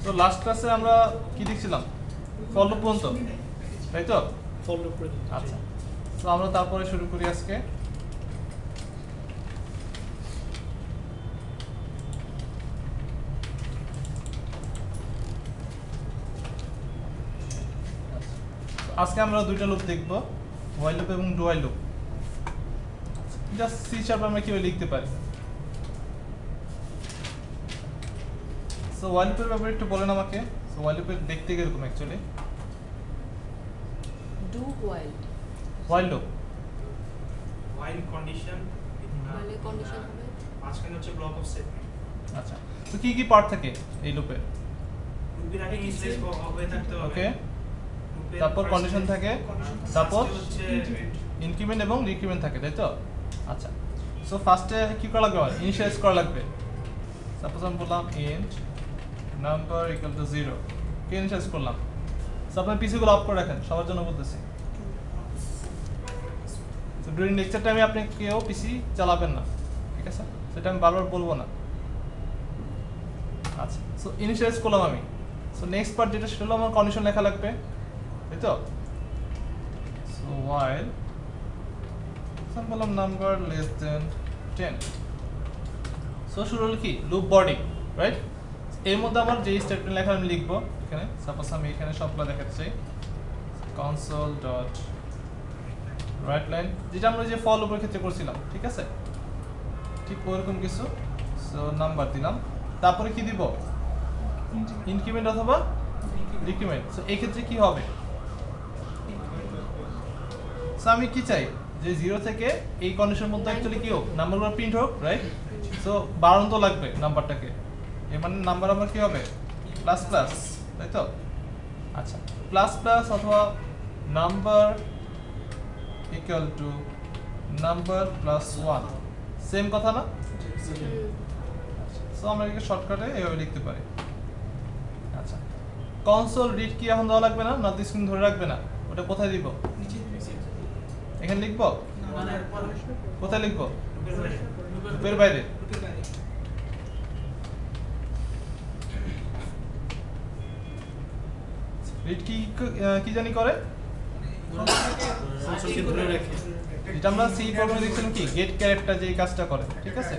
তো লাস্ট ক্লাসে আমরা কি দেখছিলাম? ফর লুপ পর্যন্ত, তাই তো? ফর লুপ পর্যন্ত। আচ্ছা, তো আমরা তারপরে শুরু করি আজকে। আজকে আমরা দুইটা লুপ দেখব, হোয়াইল লুপ এবং do while loop. Just see sharp আমরা কিভাবে লিখতে পারি। সো হোয়াইল লুপের ব্যাপারে একটু বলেন আমাকে। সো হোয়াইল লুপের দেখতে কিরকম actually? Do while while loop while condition মানে কন্ডিশন হবে মাঝখানে হচ্ছে ব্লক অফ স্টেটমেন্ট। আচ্ছা, তো কি কি পার্ট থাকে এই লুপে? লুপের আগে ইনিশিয়ালাইজ হয়ে থাকতে হবে। ওকে, লুপের তারপর first কন্ডিশন থাকে, তারপর হচ্ছে ইনক্রিমেন্ট এবং ডিক্রিমেন্ট থাকে, তাই তো? আচ্ছা, সো ফার্স্টে কি করা লাগবে? আমার ইনিশিয়ালাইজ করা লাগবে। সাপোজ আমি বললাম ইন্ট নাম্বার ইকুয়াল টু 0, কে ইনিশিয়ালাইজ করলাম? সো আপনার পিসিগুলো অফ করে রাখেন, সবার জন্য বলতেছি। তো ডুরিং লেকচার টাইমে আপনি কেউ পিসি চালাবেন না, ঠিক আছে? সেটা আমি বারবার বলবো না। আচ্ছা, সো ইনিশিয়ালাইজ করলাম আমি। সো নেক্সট পার্ট যেটা সেটা হলো আমার কন্ডিশন লেখা লাগবে, তাই তো? সো while বললাম নাম্বার লেস দেন 10, সো শুরু হলো কি? Loop body, right? এর মধ্যে আমার যে স্টেটমেন্ট লেখা আমি লিখবো এখানে, সাপোজ আমি এখানে সবগুলো দেখাতে চাই console ডট রাইট লাইন, যেটা আমরা যে ফর লুপের ক্ষেত্রে করছিলাম, ঠিক আছে? ঠিক ওরকম কিছু। সো নাম্বার দিলাম, তারপরে কি দিব? ইনক্রিমেন্ট অথবা ডিক্রিমেন্ট। সো এই ক্ষেত্রে কি হবে? সো আমি কি চাই যে 0 থেকে এই কন্ডিশনের মধ্যে অ্যাকচুয়ালি কি হোক, নাম্বারগুলো প্রিন্ট হোক, রাইট? সো বাড়ানো তো লাগবে নাম্বারটাকে, এর মানে নাম্বার আমার কি হবে? প্লাস প্লাস, তাই তো? আচ্ছা, প্লাস প্লাস অথবা number equal two number plus 1, same কথা না? সো আমরা এটাকে শর্টকাটে এইভাবে লিখতে পারি। আচ্ছা, কনসোল রিড কি এখন দেওয়া লাগবে না? নট দিস স্ক্রিন ধরে রাখবে না, ওটা কোথায় দিব? এখানে লিখবো? কোথায় লিখবো? লুপের বাইরে। রিড কি কি জানি করে? যেটা আমরা সি প্রোগ্রামে দেখছিলাম কি গেট ক্যারেক্টার যে কাজটা করে, ঠিক আছে?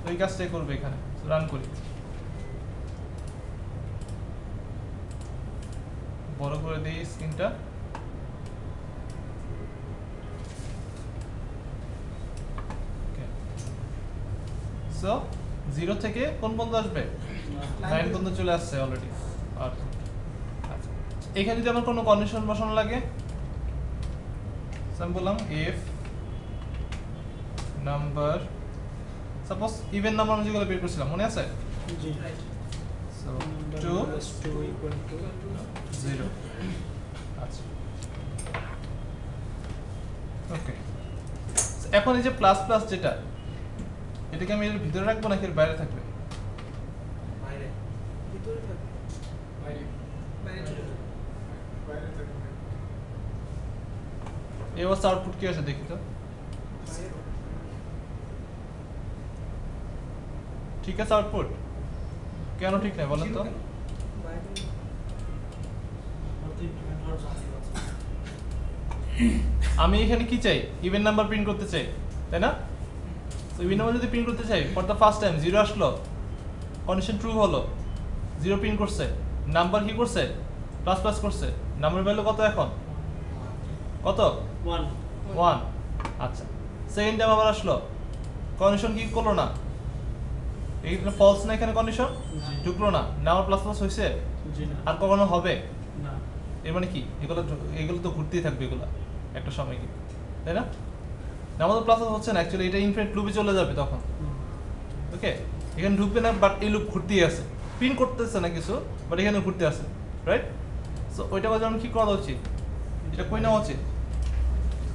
ওই কাজটাই করবে এখানে। রান করি, বড় করে দিই স্ক্রিনটা। সো 0 থেকে কোন পর্যন্ত আসবে? 9 পর্যন্ত চলে আসছে অলরেডি। আচ্ছা, এখানে যদি আমার কোনো কন্ডিশন বসানো লাগে, আমি বললাম if number, suppose even number আমি যেগুলো বের করছিলাম মনে আছে? জি সো 2 2 ইকুয়াল টু 0। আচ্ছা, ওকে। এখন এই যে প্লাস প্লাস যেটা, এটাকে আমি এর ভিতরে রাখবো নাকি এর বাইরে থাকবে? বাইরে ভিতরে থাকবে বাইরে বাইরে চলে যাবে বাইরে থাকবে। এই অবস্থা আউটপুট কি আছে দেখি তো। ঠিক আছে আউটপুট? কেন ঠিক নাই বলেন তো? আমি এখানে কি চাই? ইভেন নাম্বার প্রিন্ট করতে চাই, তাই না? তো ইভেন নাম্বার যদি প্রিন্ট করতে চাই, ফর দ্য ফার্স্ট টাইম 0 আসলো, কন্ডিশন ট্রু হলো, 0 প্রিন্ট করছে, নাম্বার কি করছে? প্লাস প্লাস করছে, নাম্বার ভ্যালু কত এখন? কত? 1। আচ্ছা, সেকেন্ড টাইম আবার আসলো, কন্ডিশন কি করলো না? এইখানে ফলস না, এখানে কন্ডিশন ঢুকলো না, নাম্বার প্লাস প্লাস হয়েছে? জি না আর কখনো হবে না এর মানে কি? এগুলো তো ঘুরতেই থাকবে এগুলো একটা সময় কি, তাই না? আমাদের প্লাস হচ্ছে না অ্যাকচুয়ালি, এটা ইনফিনিট লুপে চলে যাবে তখন। ওকে, এখানে ঢুকবে না, বাট এই লুপ ঘুরতেই আছে, প্রিন্ট করতেছে না কিছু, বাট এখানে ঘুরতে আছে, রাইট? সো ওইটা বাজে আমি কি করা উচিত? এটা কই নেওয়া উচিত?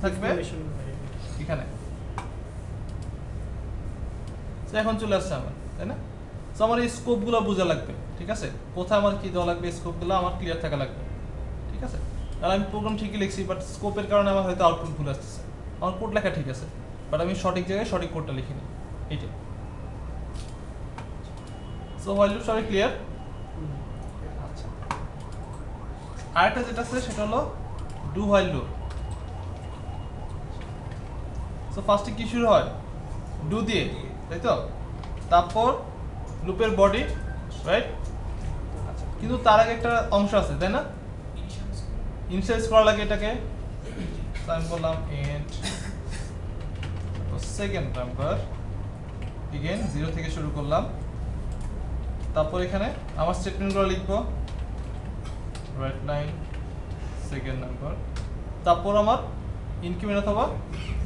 থাকবে এখানে। তো এখন চলে আসছে আমার, তাই না? সো আমার এই স্কোপগুলো বোঝা লাগবে, ঠিক আছে? কোথায় আমার কি দেওয়া লাগবে, স্কোপগুলো আমার ক্লিয়ার থাকা লাগবে, ঠিক আছে? আর আমি প্রোগ্রাম ঠিকই লিখছি, বাট স্কোপের কারণে আমার হয়তো আউটপুট ভুল আসতেছে। আমার কোড লেখা ঠিক আছে, বাট আমি সঠিক জায়গায় সঠিক কোডটা লিখিনি, এইটাই। সো হোয়াইল লুপ সবাই ক্লিয়ার? আরেকটা যেটা আছে সেটা হলো ডু হোয়াইল লুপ। সো ফার্স্টে কি শুরু হয় ডু দিয়ে, তাই তো? তারপর লুপের বডি, রাইট? আচ্ছা, কিন্তু তার আগে একটা অংশ আছে, তাই না? ইনিশিয়ালাইজ করা লাগে এটাকে। আমি বললাম এন্ড সেকেন্ড নাম্বার, এগেন 0 থেকে শুরু করলাম। তারপর এখানে আমার স্টেটমেন্টগুলো লিখবো, রাইট লাইন সেকেন্ড নাম্বার। তারপর আমার ইনক্রিমেন্ট অথবা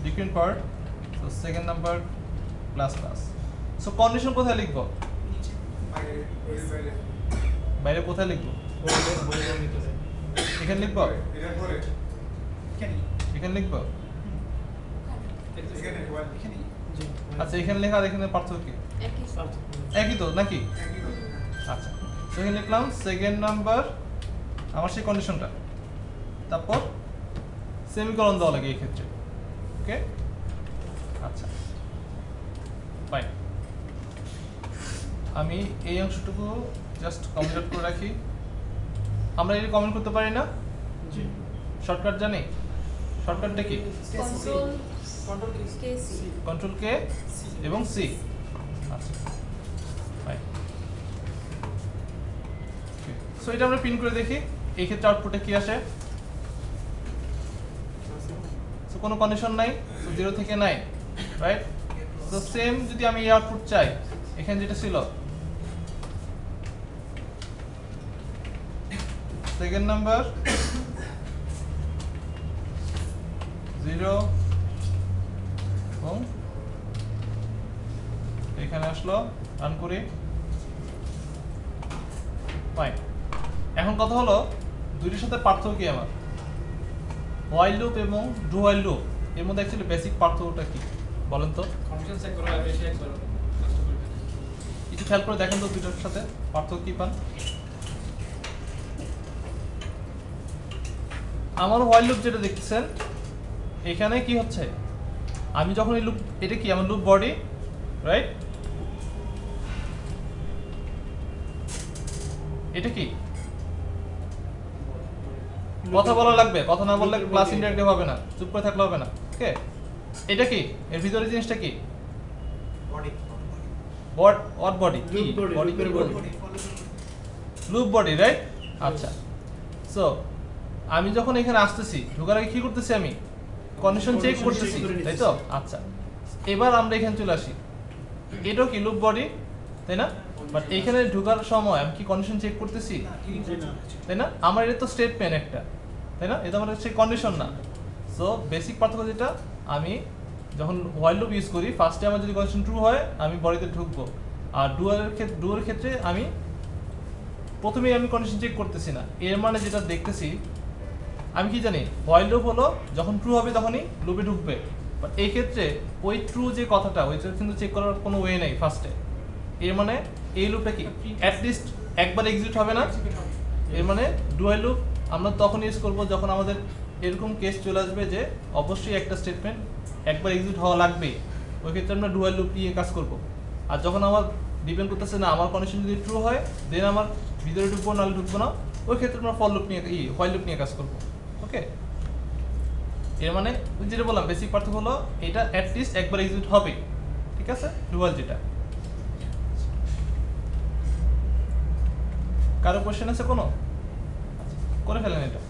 ডিক্রিমেন্ট পার্ট, তো second number plus plus. So condition কোথায় লিখবো? বাইরে কোথায় লিখবো? এখানে লিখবো, এখানে লিখবো। আচ্ছা, এখানে লেখা আর এখানে পার্থক্য কি? একই একই তো নাকি? আচ্ছা, তো এখানে লিখলাম সেকেন্ড নাম্বার আমার সেই কন্ডিশনটা, তারপর সেমিকোলন দেওয়া লাগে এই ক্ষেত্রে। ওকে, আচ্ছা ফাইন। আমি এই অংশটুকু জাস্ট কমেন্ট আউট করে রাখি। আমরা এটা কমেন্ট করতে পারি না? জি। শর্টকাট জানি? শর্টকাটটা কি? Control control K C K এবং সি। আচ্ছা ফাইন। সো এটা আমরা প্রিন্ট করে দেখি এই ক্ষেত্রে আউটপুটে কি আসে। সো কোনো কন্ডিশন নাই, সো 0 থেকে 9, রাইট? সো সেম যদি আমি এই আউটপুট চাই, এখানে যেটা ছিল সেকেন্ড নাম্বার 0 এবং এখানে আসলো, রান করি, ফাইন। এখন কথা হলো দুইটার সাথে পার্থক্য কি আমার? হোয়াইল লুপ এবং ডু হোয়াইল লুপ এর মধ্যে অ্যাকচুয়ালি বেসিক পার্থক্যটা কি বলেন তো? কন্ডিশন চেক করা লাগে বেশি একবার নষ্ট করে ফেলে। একটু খেয়াল করে দেখেন তো দুইটার সাথে পার্থক্য কি পান। আমার হোয়াইল লুপ যেটা দেখতেছেন এখানে কি হচ্ছে, আমি যখন এই লুপ, এটা কি আমার লুপ বডি, রাইট? এটা কি কথা বলা লাগবে, কথা না বললে ক্লাস ইন্টারেক্টিভ হবে না, চুপ করে থাকলে হবে না। ওকে, এটা কি এর ভিতরে জিনিসটা কি? What body? কি বডি? Loop body, right? আচ্ছা, সো আমি যখন এখানে আসতেছি ঢোকার আগে কি করতেছি? আমি কন্ডিশন চেক করতেছি, তাই তো? আচ্ছা, এবার আমরা এখানে চলে আসি, এটাও কি লুপ বডি, তাই না? বাট এখানে ঢোকার সময় আমি কি কন্ডিশন চেক করতেছি, তাই না? আমার এটা তো স্টেটমেন্ট একটা, তাই না? এটা আমার হচ্ছে কন্ডিশন না। সো বেসিক পার্থক্য যেটা, আমি যখন হোয়াইল লুপ ইউজ করি ফার্স্টে আমার যদি কন্ডিশন ট্রু হয় আমি বডিতে ঢুকবো, আর ডুয়ারের ক্ষেত্রে আমি প্রথমেই আমি কন্ডিশন চেক করতেছি না। এর মানে যেটা দেখতেছি, আমি কি জানি হোয়াইল লুপ হলো যখন ট্রু হবে তখনই লুপে ঢুকবে, বাট এই ক্ষেত্রে ওই ট্রু যে কথাটা ওইটা কিন্তু চেক করার কোনো ওয়ে নেই ফার্স্টে। এর মানে এই লুপটা কি অ্যাটলিস্ট একবার এক্সিকিউট হবে না। এর মানে ডুয়াল লুপ আমরা তখন ইউজ করব যখন আমাদের এরকম কেস চলে আসবে যে অবশ্যই একটা স্টেটমেন্ট একবার এক্সিকিউট হওয়া লাগবে, ওই ক্ষেত্রে আমরা ডুয়াল লুপ নিয়ে কাজ করব। আর যখন আমার ডিপেন্ড করতেছে না আমার কন্ডিশন যদি ট্রু হয় দেন আমার ভিতরে ঢুকবো, নাহলে ঢুকবো না, ওই ক্ষেত্রে আমরা ফর লুপ নিয়ে হোয়াইল লুপ নিয়ে কাজ করব। ওকে, এর মানে যেটা বললাম বেসিক পার্থক্য হলো এটা অ্যাটলিস্ট একবার এক্সিকিউট হবে, ঠিক আছে? ডুয়াল যেটা। কারো কোশ্চেন আছে কোনো? করে ফেলেন এটা।